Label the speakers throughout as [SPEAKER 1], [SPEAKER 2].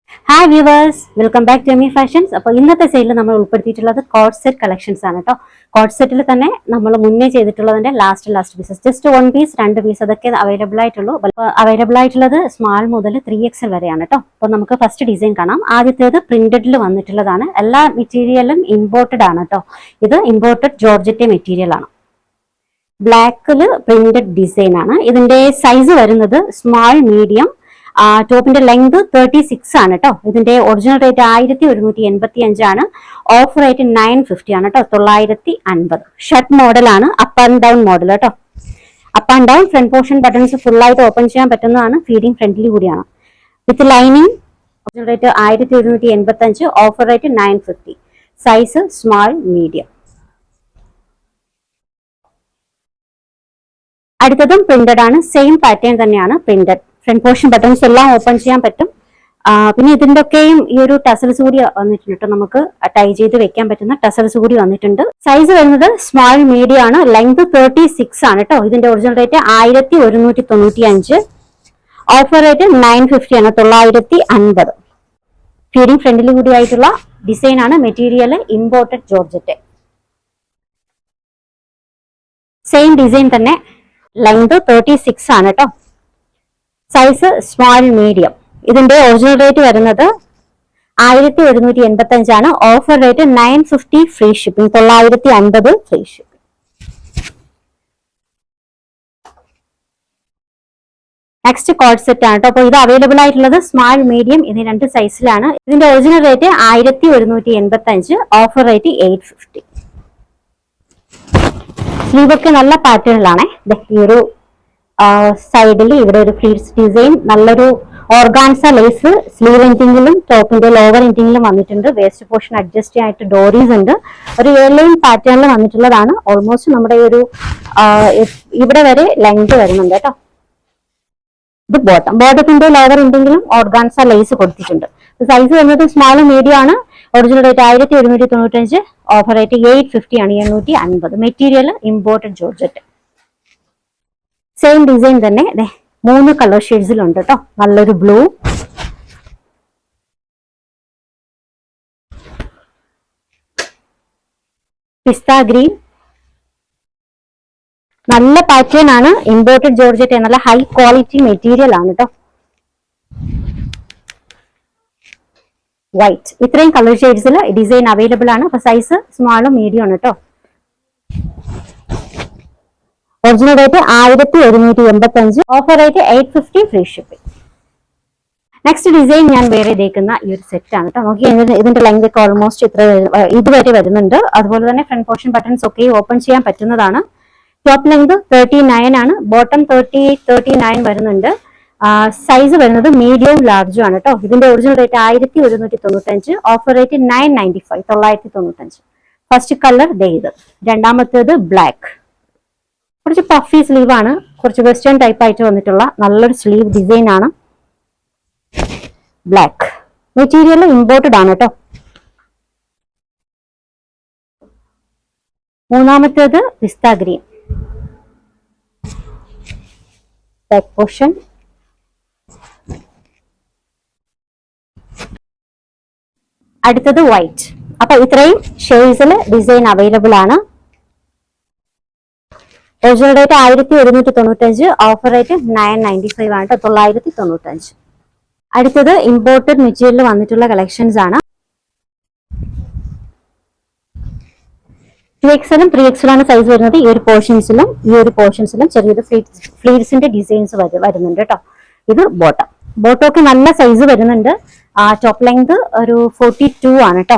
[SPEAKER 1] Hi viewers, welcome back to Amy fashions. അപ്പോൾ ഇന്നത്തെ സെയിലിൽ നമ്മൾ ഉൾപ്പെടുത്തിയിട്ടുള്ളത് കോഡ് സെറ്റ് കളക്ഷൻസ് ആണ് കേട്ടോ. കോഡ് സെറ്റിൽ തന്നെ നമ്മൾ മുന്നേ ചെയ്തിട്ടുള്ളതിന്റെ last pieces, just 1 piece 2 piece അതൊക്കെ അവൈലബിൾ ആയിട്ടുള്ളൂ. അവൈലബിൾ ആയിട്ടുള്ളത് സ്മാൾ മുതൽ 3XL വരെയാണ് കേട്ടോ. അപ്പോൾ നമുക്ക് ഫസ്റ്റ് ഡിസൈൻ കാണാം. ആദ്യത്തേത് പ്രിന്റഡിൽ വന്നിട്ടുള്ളതാണ്. എല്ലാ മെറ്റീരിയലും ഇമ്പോർട്ടഡ് ആണ് കേട്ടോ. ഇത് ഇമ്പോർട്ടഡ് ജോർജറ്റ് മെറ്റീരിയൽ ആണ്. ബ്ലാക്കിൽ പ്രിന്റഡ് ഡിസൈൻ ആണ്. ഇതിന്റെ സൈസ് വരുന്നത് സ്മാൾ മീഡിയം. ടോപ്പിന്റെ ലെങ്ത് 36 ആണ് കേട്ടോ. ഇതിന്റെ ഒറിജിനൽ റേറ്റ് 1185 ആണ്. ഓഫർ റേറ്റ് 950 ആണ് കേട്ടോ. 950. ഷർട്ട് മോഡലാണ്, അപ്പ് ആൻഡ് ഡൗൺ മോഡൽ കേട്ടോ. Up and down front portion buttons full ആയിട്ട് ഓപ്പൺ ചെയ്യാൻ പറ്റുന്നതാണ്. ഫീഡിംഗ് ഫ്രണ്ട്ലി കൂടിയാണ്. With lining. Original rate 1185, offer rate 950. Size small medium. അടുത്തതും പ്രിന്റഡ് ആണ്. സെയിം പാറ്റേൺ തന്നെയാണ് പ്രിന്റഡ്. ഫ്രണ്ട് പോർഷൻ ബട്ടൺസ് എല്ലാം ഓപ്പൺ ചെയ്യാൻ പറ്റും. പിന്നെ ഇതിന്റെ ഒക്കെയും ഈ ഒരു ടസൽസ് കൂടി വന്നിട്ടുണ്ട് കേട്ടോ. നമുക്ക് ടൈ ചെയ്ത് വെക്കാൻ പറ്റുന്ന ടസൽസ് കൂടി വന്നിട്ടുണ്ട്. സൈസ് വരുന്നത് സ്മാൾ മീഡിയം ആണ്. ലെങ്ത് 36 ആണ് കേട്ടോ. ഇതിന്റെ ഒറിജിനൽ റേറ്റ് 1195. ഓഫർ റേറ്റ് 950 ആണ്. 950. ഫീഡിംഗ് ഫ്രണ്ടിൽ കൂടി ആയിട്ടുള്ള ഡിസൈൻ ആണ്. Material imported georgette. Same design തന്നെ. ലെങ്ത് 36 ആണ് കേട്ടോ. Size small medium. ഇതിന്റെ ഒറിജിനൽ റേറ്റ് വരുന്നത് 1185 ആണ്. Offer rate 950 free shipping. 950 free shipping. Next code set ആണ് കേട്ടോ. അപ്പോൾ ഇത് അവൈലബിൾ ആയിട്ടുള്ളത് സ്മാൾ മീഡിയം എന്നീ 2 സൈസിലാണ്. ഇതിന്റെ ഒറിജിനൽ റേറ്റ് 1185. Offer rate 850. സ്ലീവൊക്കെ നല്ല പാറ്റേണിലാണ്. ഈ ഒരു സൈഡിൽ ഇവിടെ ഒരു ഫ്ലീറ്റ്സ് ഡിസൈൻ, നല്ലൊരു ഓർഗാൻസ ലേസ് സ്ലീവ് എൻഡിങ്ങിലും ടോപ്പിന്റെ ലോവർ എൻഡിങ്ങിലും വന്നിട്ടുണ്ട്. വേസ്റ്റ് പോർഷൻ അഡ്ജസ്റ്റ് ആയിട്ട് ഡോറീസ് ഉണ്ട്. ഒരു എയർലൈൻ പാറ്റേണിൽ വന്നിട്ടുള്ളതാണ്. ഓൾമോസ്റ്റ് നമ്മുടെ ഈ ഒരു ഇവിടെ വരെ ലെങ്ത് വരുന്നുണ്ട് കേട്ടോ. ഇത് ബോട്ടത്തിന്റെ ലോവർ എൻഡിങ്ങിലും ഓർഗാൻസ ലേസ് കൊടുത്തിട്ടുണ്ട്. സൈസ് വരുന്നത് സ്മാൾ മീഡിയം ആണ്. Original rate 1195. ഓഫർ റേറ്റ് 850 ആണ്. 850. Material imported georgette. Same design തന്നെ 3 കളർ ഷെയ്ഡ്സിലുണ്ട് കേട്ടോ. നല്ലൊരു ബ്ലൂ, പിസ്ത ഗ്രീൻ. നല്ല പാറ്റേൺ ആണ്. Imported georgette. നല്ല ഹൈ ക്വാളിറ്റി മെറ്റീരിയൽ ആണ് കേട്ടോ. വൈറ്റ്. ഇത്രയും കളർ ഷെയ്ഡ്സിൽ ഡിസൈൻ അവൈലബിൾ ആണ്. അപ്പൊ സൈസ് സ്മാളും മീഡിയം ആണ് കേട്ടോ. Original rate 1185. Offer rate 850 free shipping. Next design ഞാൻ വേറെ ഇതേക്കുന്ന ഈ ഒരു സെറ്റ് ആണ് കേട്ടോ. നോക്കി, ഇതിന്റെ ലെങ്ത് ഒക്കെ ഓൾമോസ്റ്റ് ഇതുവരെ വരുന്നുണ്ട്. അതുപോലെ തന്നെ ഫ്രണ്ട് പോർഷൻ ബട്ടൺസ് ഒക്കെ ഓപ്പൺ ചെയ്യാൻ പറ്റുന്നതാണ്. ടോപ്പ് ലെങ്ത് 39 ആണ്. ബോട്ടം 38, 39 വരുന്നുണ്ട്. സൈസ് വരുന്നത് മീഡിയവും ലാർജും ആണ് കേട്ടോ. ഇതിന്റെ original rate 1195. Offer rate 995. 995. First colour ഇത്. രണ്ടാമത്തേത് ബ്ലാക്ക്. കുറച്ച് പഫി സ്ലീവ് ആണ്. കുറച്ച് വെസ്റ്റേൺ ടൈപ്പ് ആയിട്ട് വന്നിട്ടുള്ള നല്ലൊരു സ്ലീവ് ഡിസൈൻ ആണ്. ബ്ലാക്ക്. മെറ്റീരിയൽ ഇമ്പോർട്ടഡ് ആണ് കേട്ടോ. മൂന്നാമത്തേത് പിസ്ത ഗ്രീൻ. Back portion. അടുത്തത് വൈറ്റ്. അപ്പൊ ഇത്രയും ഷെയ്ഡ്സിൽ ഡിസൈൻ അവൈലബിൾ ആണ്. Original rate 1195. ഓഫർ റേറ്റ് 995 ആണ്. 995. അടുത്തത് ഇമ്പോർട്ടഡ് മെറ്റീരിയൽ വന്നിട്ടുള്ള കളക്ഷൻസ് ആണ്. 2XL 3XL ആണ് സൈസ് വരുന്നത്. ഈ ഒരു പോർഷൻസിലും ചെറിയൊരു ഫ്ലീറ്റ്സിന്റെ ഡിസൈൻസ് വരുന്നുണ്ട് കേട്ടോ. ഇത് ബോട്ടം ഒക്കെ നല്ല സൈസ് വരുന്നുണ്ട്. ടോപ്പ് ലെങ്ത് ഒരു 42 ആണ് കേട്ടോ.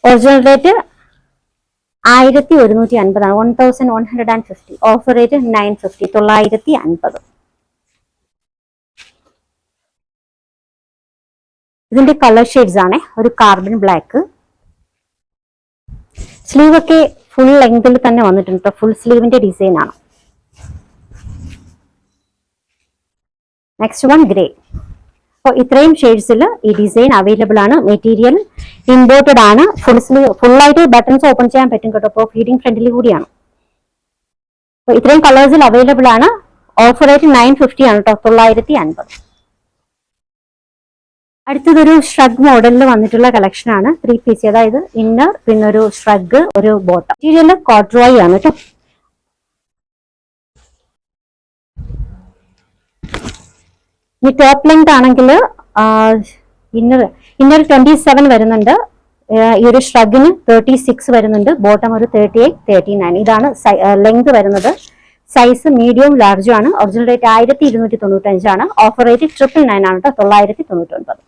[SPEAKER 1] ഒറിജിനൽ റേറ്റ് 1150 ആണ്. 1150. Offer rate 950. 950. ഇതിന്റെ കളർ ഷെയ്ഡ്സ് ആണ്. ഒരു കാർബൺ ബ്ലാക്ക്. സ്ലീവ് ഒക്കെ ഫുൾ ലെങ്തിൽ തന്നെ വന്നിട്ടുണ്ട്. ഫുൾ സ്ലീവിന്റെ ഡിസൈൻ ആണ്. Next one gray. അപ്പോൾ ഇത്രയും ഷെയ്ഡ്സിൽ ഈ ഡിസൈൻ അവൈലബിൾ ആണ്. മെറ്റീരിയൽ ഇമ്പോർട്ടഡ് ആണ്. ഫുൾ ആയിട്ട് ബട്ടൺസ് ഓപ്പൺ ചെയ്യാൻ പറ്റും കേട്ടോ. അപ്പോൾ ഫീഡിംഗ് ഫ്രണ്ട്ലി കൂടിയാണ്. അപ്പോൾ ഇത്രയും കളേഴ്സിൽ അവൈലബിൾ ആണ്. ഓഫർ റേറ്റ് 950 ആണ് കേട്ടോ. 950. അടുത്തതൊരു ഷ്രഗ് മോഡലിൽ വന്നിട്ടുള്ള കളക്ഷൻ ആണ്. 3 പീസ്, അതായത് ഇന്നർ പിന്നെ ഒരു ഷ്രഗ് ഒരു ബോട്ടം. മെറ്റീരിയൽ കോട്രോയി ആണ് കേട്ടോ. ഈ ടോപ്പ് ലെങ്ത് ആണെങ്കിൽ ഇന്നർ 27 വരുന്നുണ്ട്. ഈ ഒരു ഷ്രഗിന് 36 വരുന്നുണ്ട്. ബോട്ടം ഒരു 38, 39. ഇതാണ് ലെങ്ത് വരുന്നത്. സൈസ് മീഡിയവും ലാർജും ആണ്. ഒറിജിനൽ റേറ്റ് 1295 ആണ്. ഓഫർ റേറ്റ് 999 ആണ് കേട്ടോ, 999.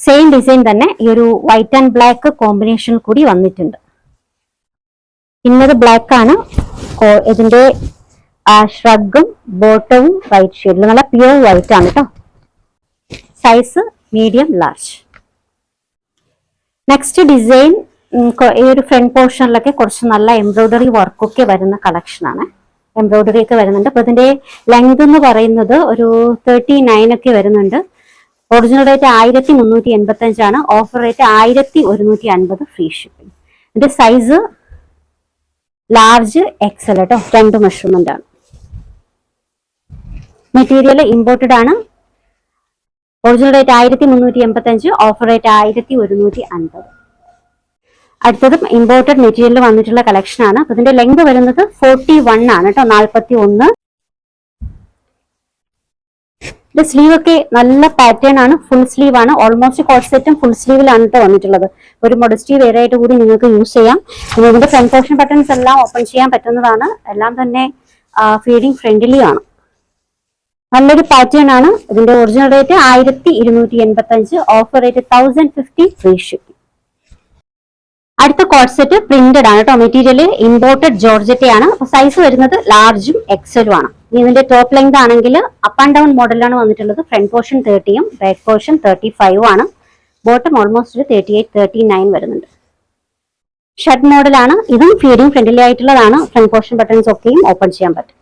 [SPEAKER 1] സെയിം ഡിസൈൻ തന്നെ ഈ ഒരു വൈറ്റ് ആൻഡ് ബ്ലാക്ക് കോമ്പിനേഷൻ കൂടി വന്നിട്ടുണ്ട്. ഇന്നത് ബ്ലാക്ക് ആണ്. ഇതിന്റെ ഷ്രഗും ബോട്ടവും വൈറ്റ് ഷെയ്ഡിൽ നല്ല പ്യൂർ വൈറ്റ് ആണ് കേട്ടോ. Size medium large. Next design ഈ ഒരു ഫ്രണ്ട് പോർഷനിലൊക്കെ കുറച്ച് നല്ല എംബ്രോയിഡറി വർക്കൊക്കെ വരുന്ന കളക്ഷൻ ആണ്. എംബ്രോയിഡറി ഒക്കെ വരുന്നുണ്ട്. അപ്പൊ ഇതിന്റെ ലെങ്ത് എന്ന് പറയുന്നത് ഒരു 39 ഒക്കെ വരുന്നുണ്ട്. ഒറിജിനൽ റേറ്റ് 1385 ആണ്. Offer rate 1150 free shipping. ഇതിന്റെ സൈസ് ലാർജ് എക്സൽ കേട്ടോ, 2 മെഷർമെന്റ് ആണ്. മെറ്റീരിയൽ ഇമ്പോർട്ടഡ് ആണ്. Original rate 1385, offer rate 1150. അടുത്തതും ഇമ്പോർട്ടഡ് മെറ്റീരിയൽ വന്നിട്ടുള്ള കളക്ഷൻ ആണ്. അപ്പൊ ഇതിന്റെ ലെങ്ത് വരുന്നത് 41 ആണ് കേട്ടോ, 41. സ്ലീവ് ഒക്കെ നല്ല പാറ്റേൺ ആണ്. ഫുൾ സ്ലീവ് ആണ്. ഓൾമോസ്റ്റ് കോട്ട് സെറ്റും ഫുൾ സ്ലീവിലാണ് കേട്ടോ വന്നിട്ടുള്ളത്. ഒരു മൊഡസ്റ്റി വെയർ ആയിട്ട് കൂടി നിങ്ങൾക്ക് യൂസ് ചെയ്യാം. ഇതിന്റെ ഫ്രണ്ട് പോർഷൻ ബട്ടൺസ് എല്ലാം ഓപ്പൺ ചെയ്യാൻ പറ്റുന്നതാണ്. എല്ലാം തന്നെ ഫീഡിങ് ഫ്രണ്ട്ലി ആണ്. നല്ലൊരു പാറ്റേൺ ആണ്. ഇതിന്റെ original rate 1285, offer rate 1050 free shipping. അടുത്ത കോട്ട് സെറ്റ് പ്രിന്റഡ് ആണ് കേട്ടോ. മെറ്റീരിയൽ ഇമ്പോർട്ടഡ് ജോർജറ്റ് ആണ്. സൈസ് വരുന്നത് ലാർജും എക്സലും ആണ്. ഇതിന്റെ ടോപ്പ് ലെങ്ത് ആണെങ്കിൽ അപ്പ് ആൻഡ് ഡൗൺ മോഡലാണ് വന്നിട്ടുള്ളത്. ഫ്രണ്ട് പോർഷൻ 30യും ബാക്ക് പോർഷൻ 35 ആണ്. ബോട്ടം ഓൾമോസ്റ്റ് 38, 39 വരുന്നുണ്ട്. ഷർട്ട് മോഡലാണ്. ഇതും ഫീഡിങ് ഫ്രണ്ട്ലി ആയിട്ടുള്ളതാണ്. ഫ്രണ്ട് പോർഷൻ ബട്ടൺസ് ഒക്കെയും ഓപ്പൺ ചെയ്യാൻ പറ്റും.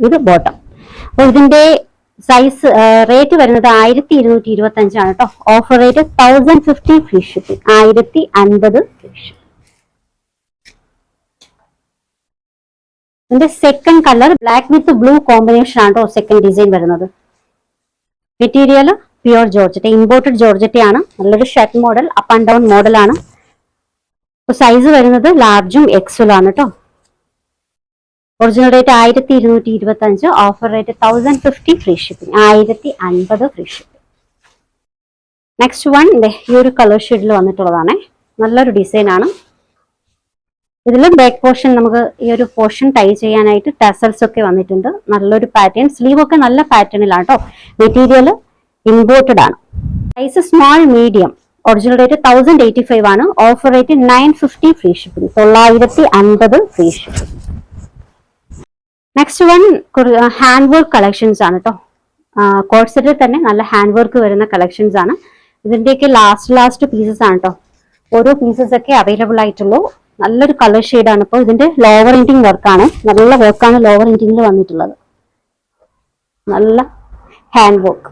[SPEAKER 1] ഇത് ബോട്ടം. അപ്പൊ ഇതിന്റെ സൈസ് റേറ്റ് വരുന്നത് 1225 ആണ് കേട്ടോ. Offer rate 1050 free shipping, 1050 free shipping. ഇതിന്റെ second colour black with blue combination ആണ് കേട്ടോ സെക്കൻഡ് ഡിസൈൻ വരുന്നത്. Material pure georgette, imported georgette ആണ്. നല്ലൊരു shirt model, up and down മോഡലാണ്. സൈസ് വരുന്നത് ലാർജും എക്സലും ആണ് കേട്ടോ. Original rate 1225, offer rate 1050 free shipping, 1050 free shipping. Next one ഈ ഒരു കളർ ഷെയ്ഡിൽ വന്നിട്ടുള്ളതാണ്. നല്ലൊരു ഡിസൈൻ ആണ്. ഇതിൽ ബാക്ക് പോർഷൻ നമുക്ക് ഈ ഒരു പോർഷൻ ടൈ ചെയ്യാനായിട്ട് ടാസൽസ് ഒക്കെ വന്നിട്ടുണ്ട്. നല്ലൊരു പാറ്റേൺ. സ്ലീവ് ഒക്കെ നല്ല പാറ്റേണിലാണ് കേട്ടോ. മെറ്റീരിയൽ ഇമ്പോർട്ടഡ് ആണ്. Size small medium. Original rate 1085 ആണ്. Offer rate 950 free shipping, 950 free shipping. Next one hand work collections ആണ് കേട്ടോ. കോട്ട് സെറ്റിൽ തന്നെ നല്ല ഹാൻഡ് വർക്ക് വരുന്ന കളക്ഷൻസ് ആണ്. ഇതിന്റെയൊക്കെ ലാസ്റ്റ് പീസസ് ആണ് കേട്ടോ. ഓരോ പീസസ് ഒക്കെ അവൈലബിൾ ആയിട്ടുള്ളൂ. നല്ലൊരു കളർ ഷെയ്ഡാണ്. ഇപ്പോൾ ഇതിന്റെ ലോവർ എൻഡിങ് വർക്കാണ്. നല്ല വർക്കാണ് ലോവർ എൻഡിങ്ങിൽ വന്നിട്ടുള്ളത്. നല്ല ഹാൻഡ് വർക്ക്.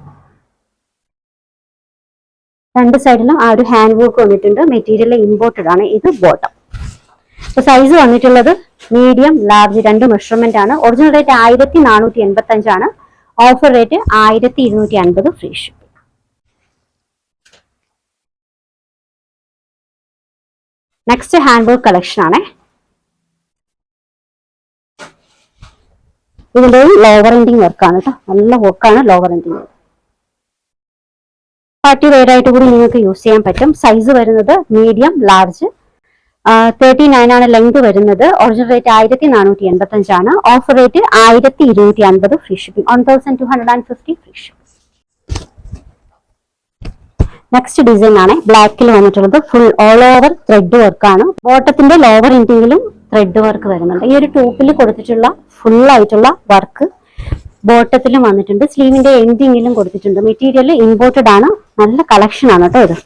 [SPEAKER 1] രണ്ട് സൈഡിലും ആ ഒരു ഹാൻഡ് വർക്ക് വന്നിട്ടുണ്ട്. മെറ്റീരിയൽ ഇമ്പോർട്ടഡ് ആണ്. ഇത് ബോട്ടം. സൈസ് വന്നിട്ടുള്ളത് മീഡിയം ലാർജ് 2 മെഷർമെന്റ് ആണ്. ഒറിജിനൽ റേറ്റ് 1485 ആണ്. Offer rate 1250 free shipping. Next hand work collection ആണ്. ഇതിന്റെ ലോവർ എൻഡിങ് വർക്കാണ് കേട്ടോ. നല്ല വർക്കാണ് ലോവർ എൻഡിങ്. പാർട്ടി വെയർ ആയിട്ട് കൂടി നിങ്ങൾക്ക് യൂസ് ചെയ്യാൻ പറ്റും. സൈസ് വരുന്നത് മീഡിയം ലാർജ് 39 ആണ് ലെങ്ത് വരുന്നത്. ഒറിജിനൽ റേറ്റ് 1485 ആണ്. Offer rate 1250 free shipping, 1250 free shipping. Next design ആണ് ബ്ലാക്കിൽ വന്നിട്ടുള്ളത്. ഫുൾ ഓൾ ഓവർ ത്രെഡ് വർക്കാണ്. ബോട്ടത്തിന്റെ ലോവർ എൻഡിങ്ങിലും ത്രെഡ് വർക്ക് വരുന്നുണ്ട്. ഈ ഒരു ടോപ്പിൽ കൊടുത്തിട്ടുള്ള ഫുൾ ആയിട്ടുള്ള വർക്ക് ബോട്ടത്തിലും വന്നിട്ടുണ്ട്. സ്ലീവിന്റെ എൻഡിങ്ങിലും കൊടുത്തിട്ടുണ്ട്. മെറ്റീരിയൽ ഇമ്പോർട്ടഡ് ആണ്. നല്ല കളക്ഷൻ ആണ് കേട്ടോ ഇത്.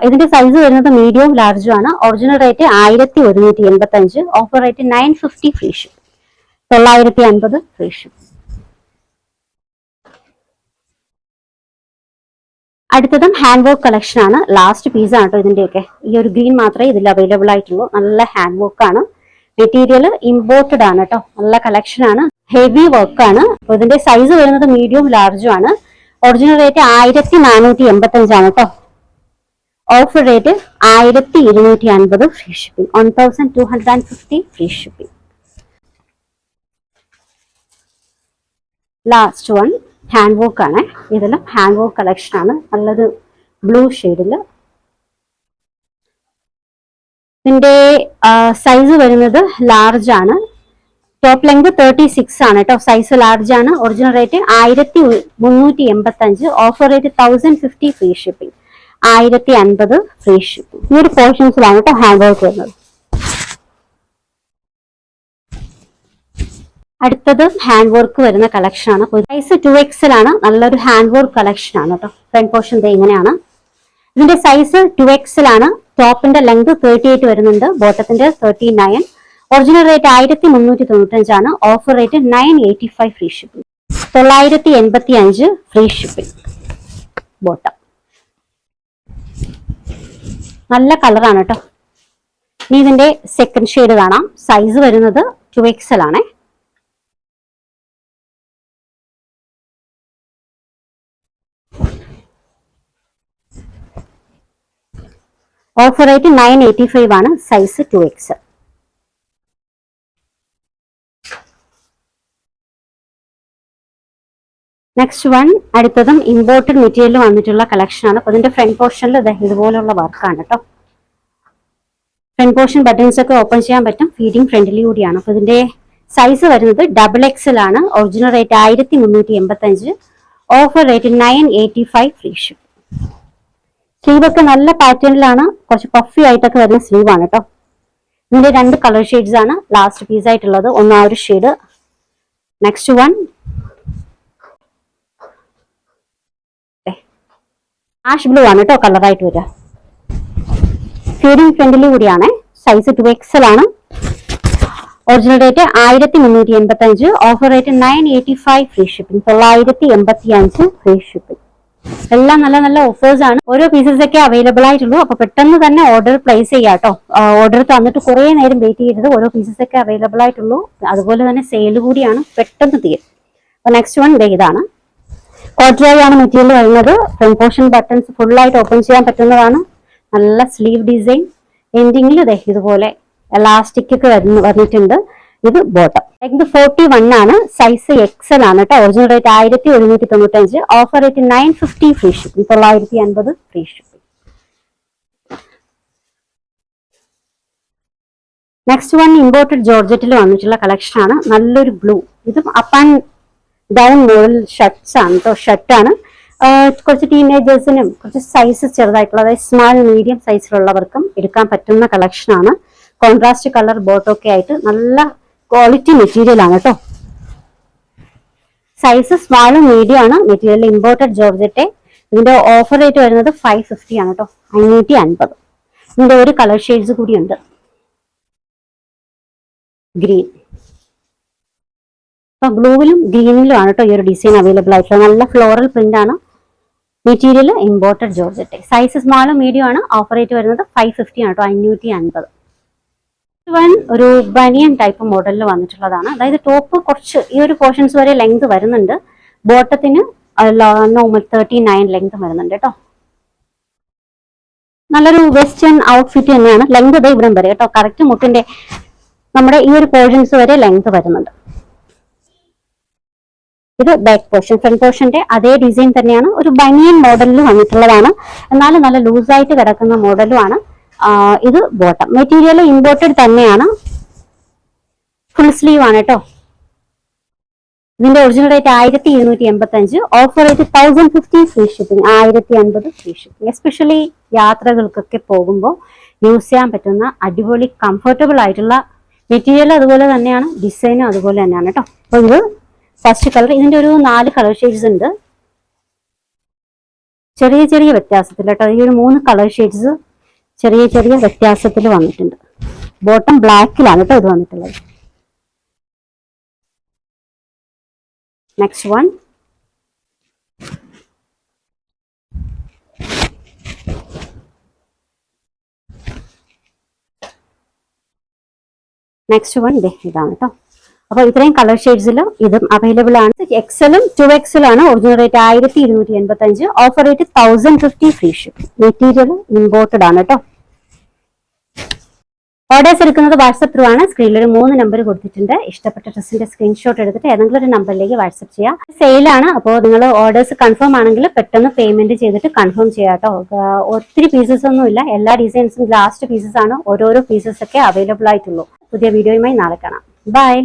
[SPEAKER 1] ഇതിന്റെ സൈസ് വരുന്നത് മീഡിയം ലാർജും ആണ്. Original rate 1185, offer rate 950 free ship, 950 free ship. അടുത്തതും ഹാൻഡ് വർക്ക് കളക്ഷൻ ആണ്. ലാസ്റ്റ് പീസ് ആണ് കേട്ടോ ഇതിന്റെയൊക്കെ. ഈ ഒരു ഗ്രീൻ മാത്രമേ ഇതിൽ അവൈലബിൾ ആയിട്ടുള്ളൂ. നല്ല ഹാൻഡ് വർക്ക് ആണ്. മെറ്റീരിയൽ ഇമ്പോർട്ടഡ് ആണ് കേട്ടോ, നല്ല കളക്ഷൻ ആണ്, ഹെവി വർക്ക് ആണ്. അപ്പൊ ഇതിന്റെ സൈസ് വരുന്നത് മീഡിയം ലാർജും ആണ്. ഒറിജിനൽ റേറ്റ് 1485 ആണ് കേട്ടോ. Offer rate 1250 free shipping, 1250 free shipping. Last one hand work ആണ്. ഇതെല്ലാം ഹാൻഡ് വർക്ക് കളക്ഷൻ ആണ്, നല്ലൊരു ബ്ലൂ ഷെയ്ഡില്. ഇതിന്റെ സൈസ് വരുന്നത് ലാർജ് ആണ്. ടോപ്പ് ലെങ്ത് 36 ആണ് കേട്ടോ, സൈസ് ലാർജ് ആണ്. Original rate 1385, offer rate 1050 free shipping, 1050 free shipping. ഈ ഒരു പോർഷൻസിലാണ് കേട്ടോ ഹാൻഡ് വർക്ക് വരുന്നത്. അടുത്തത് ഹാൻഡ് വർക്ക് വരുന്ന കളക്ഷൻ ആണ്. സൈസ് 2XL ആണ്, നല്ലൊരു ഹാൻഡ് വർക്ക് കളക്ഷൻ ആണ് കേട്ടോ. ഫ്രണ്ട് പോർഷൻ ഇങ്ങനെയാണ്. ഇതിന്റെ സൈസ് 2XL ആണ്. ടോപ്പിന്റെ ലെങ്ത് 38 വരുന്നുണ്ട്, ബോട്ടത്തിന്റെ 39. ഒറിജിനൽ റേറ്റ് 1395 ആണ്, offer rate 985 free shipping, 985 free shipping. Bottom നല്ല കളറാണ് കേട്ടോ. ഇനി ഇതിന്റെ സെക്കൻഡ് ഷെയ്ഡ് കാണാം. സൈസ് വരുന്നത് 2XL ആണ്. ഓഫർ റേറ്റ് 985 ആണ്, സൈസ് 2XL. നെക്സ്റ്റ് വൺ, അടുത്തതും ഇമ്പോർട്ടഡ് മെറ്റീരിയൽ വന്നിട്ടുള്ള കളക്ഷൻ ആണ്. അപ്പൊ ഇതിന്റെ ഫ്രണ്ട് പോർഷനിൽ ഇതുപോലുള്ള വർക്കാണ് കേട്ടോ. ഫ്രണ്ട് പോർഷൻ ബട്ടൺസ് ഒക്കെ ഓപ്പൺ ചെയ്യാൻ പറ്റും, ഫീഡിങ് ഫ്രണ്ട്ലി കൂടിയാണ്. അപ്പൊ ഇതിന്റെ സൈസ് വരുന്നത് XXL ആണ്. Original rate 1385, offer rate 985 free ship. Sleeve ഒക്കെ നല്ല പാറ്റേണിലാണ്, കുറച്ച് പഫി ആയിട്ടൊക്കെ വരുന്ന സ്ലീവ് ആണ് കേട്ടോ. ഇതിന്റെ 2 കളർ ഷെയ്ഡ്സ് ആണ് ലാസ്റ്റ് പീസ് ആയിട്ടുള്ളത്. ഒന്ന് ആ ഒരു shade. Next one ash blue ആണ് കേട്ടോ കളറായിട്ട് വരിക. ഫീഡിങ് ഫ്രണ്ടിൽ കൂടിയാണ്. സൈസ് 2XL ആണ്. Original rate 1385, offer rate 985 free shipping, 985 free shipping. എല്ലാം നല്ല നല്ല ഓഫേഴ്സ് ആണ്. ഓരോ പീസസ് ഒക്കെ അവൈലബിൾ ആയിട്ടുള്ളൂ. അപ്പൊ പെട്ടെന്ന് തന്നെ ഓർഡർ പ്ലേസ് ചെയ്യാം കേട്ടോ. ഓർഡർ തന്നിട്ട് കുറെ നേരം വെയിറ്റ് ചെയ്യരുത്. ഓരോ പീസസ് ഒക്കെ അവൈലബിൾ ആയിട്ടുള്ളൂ. അതുപോലെ തന്നെ സെയിൽ കൂടിയാണ്, പെട്ടെന്ന് തീരും. അപ്പൊ നെക്സ്റ്റ് വൺ ഇതാണ്. കോട്രായി ആണ് മെറ്റീരിയൽ വരുന്നത്. ഫ്രണ്ട് പോർഷൻ ബട്ടൺസ് ഫുൾ ആയിട്ട് ഓപ്പൺ ചെയ്യാൻ പറ്റുന്നതാണ്. നല്ല സ്ലീവ് ഡിസൈൻ. എൻഡിങ്ങിൽ ഇതുപോലെ എലാസ്റ്റിക് ഒക്കെ വന്നിട്ടുണ്ട്. ഇത് ബോട്ടം. ലെങ്ത് 41 ആണ്, സൈസ് XL ആണ് കേട്ടോ. Original rate 1195, offer rate 950 free shipping, 950 free shipping. Next one imported ജോർജറ്റിൽ വന്നിട്ടുള്ള കളക്ഷൻ ആണ്. നല്ലൊരു ബ്ലൂ. ഇതും up and down model shirts ആണ് കേട്ടോ. ഷർട്ടാണ്. കുറച്ച് ടീനേജേഴ്സിനും കുറച്ച് സൈസ് ചെറുതായിട്ടുള്ള, അതായത് സ്മാൾ മീഡിയം സൈസിലുള്ളവർക്കും എടുക്കാൻ പറ്റുന്ന കളക്ഷൻ ആണ്. കോൺട്രാസ്റ്റ് കളർ ബോട്ടൊക്കെ ആയിട്ട് നല്ല ക്വാളിറ്റി മെറ്റീരിയൽ ആണ് കേട്ടോ. സൈസ് സ്മാളും മീഡിയം ആണ്. Material imported georgette. ഇതിന്റെ ഓഫർ റേറ്റ് വരുന്നത് 550 ആണ് കേട്ടോ, 550. ഇതിന്റെ ഒരു കളർ ഷെയ്ഡ്സ് കൂടിയുണ്ട്, ഗ്രീൻ. അപ്പൊ ബ്ലൂവിലും ഗ്രീനിലും ആണ് കേട്ടോ ഈ ഒരു ഡിസൈൻ അവൈലബിൾ ആയിട്ടുള്ളത്. നല്ല ഫ്ലോറൽ പ്രിന്റ് ആണ്. Material imported georgette. സൈസ് സ്മാളും മീഡിയം ആണ്. ഓഫർ റേറ്റ് വരുന്നത് 550 ആണ് കേട്ടോ, 550. ഒരു ബനിയൻ ടൈപ്പ് മോഡലിൽ വന്നിട്ടുള്ളതാണ്. അതായത് ടോപ്പ് കുറച്ച് ഈ ഒരു പോർഷൻസ് വരെ ലെങ്ത് വരുന്നുണ്ട്. ബോട്ടത്തിന് നോർമൽ 39 ലെങ്ത് വരുന്നുണ്ട് കേട്ടോ. നല്ലൊരു വെസ്റ്റേൺ ഔട്ട്ഫിറ്റ് തന്നെയാണ്. ലെങ്ത് ഇവിടം വരെ കേട്ടോ, കറക്റ്റ് മുട്ടിന്റെ നമ്മുടെ ഈ ഒരു പോർഷൻസ് വരെ ലെങ്ത് വരുന്നുണ്ട്. ഇത് ബാക്ക് പോർഷൻ. ഫ്രണ്ട് പോർഷന്റെ അതേ ഡിസൈൻ തന്നെയാണ്. ഒരു ബനിയൻ മോഡലിൽ വന്നിട്ടുള്ളതാണ്. എന്നാലും നല്ല ലൂസായിട്ട് കിടക്കുന്ന മോഡലും ആണ്. ഇത് ബോട്ടം. മെറ്റീരിയൽ ഇമ്പോർട്ടഡ് തന്നെയാണ്. ഫുൾ സ്ലീവ് ആണ് കേട്ടോ. ഇതിന്റെ original rate 1285, offer rate 1050 free shipping, 1050 free shipping. Especially യാത്രകൾക്കൊക്കെ പോകുമ്പോൾ യൂസ് ചെയ്യാൻ പറ്റുന്ന അടിപൊളി കംഫർട്ടബിൾ ആയിട്ടുള്ള മെറ്റീരിയൽ. അതുപോലെ തന്നെയാണ് ഡിസൈനും അതുപോലെ തന്നെയാണ് കേട്ടോ. അപ്പൊ ഇത് ഫസ്റ്റ് കളർ. ഇതിന്റെ ഒരു 4 കളർ ഷെയ്ഡ്സ് ഉണ്ട്, ചെറിയ ചെറിയ വ്യത്യാസത്തിൽ കേട്ടോ. ഈ ഒരു 3 കളർ ഷെയ്ഡ്സ് ചെറിയ ചെറിയ വ്യത്യാസത്തിൽ വന്നിട്ടുണ്ട്. ബോട്ടം ബ്ലാക്കിലാണ് കേട്ടോ ഇത് വന്നിട്ടുള്ളത്. നെക്സ്റ്റ് വൺ നെക്സ്റ്റ് വൺ ഇതാണ് കേട്ടോ. അപ്പോൾ ഇത്രയും കളർ ഷെയ്ഡ്സിൽ ഇതും അവൈലബിൾ ആണ്. എക്സലും 2XL ആണ്. Original rate 1285, offer rate 1050 free ship. Material imported ആണ് കേട്ടോ. ഓർഡേഴ്സ് എടുക്കുന്നത് വാട്സപ്പ് ത്രൂ ആണ്. സ്ക്രീനിൽ ഒരു 3 നമ്പർ കൊടുത്തിട്ടുണ്ട്. ഇഷ്ടപ്പെട്ട ഡ്രസ്സിന്റെ സ്ക്രീൻഷോട്ട് എടുത്തിട്ട് ഏതെങ്കിലും ഒരു നമ്പറിലേക്ക് വാട്സപ്പ് ചെയ്യാം. സെയിലാണ്, അപ്പോൾ നിങ്ങൾ ഓർഡേഴ്സ് കൺഫേം ആണെങ്കിൽ പെട്ടെന്ന് പേയ്മെന്റ് ചെയ്തിട്ട് കൺഫേം ചെയ്യാം കേട്ടോ. ഒത്തിരി പീസസ് ഒന്നും ഇല്ല, എല്ലാ ഡിസൈൻസും ലാസ്റ്റ് പീസസ് ആണ്. ഓരോരോ പീസസ് ഒക്കെ അവൈലബിൾ ആയിട്ടുള്ളൂ. പുതിയ വീഡിയോയുമായി നാളെ കാണാം. ബൈ.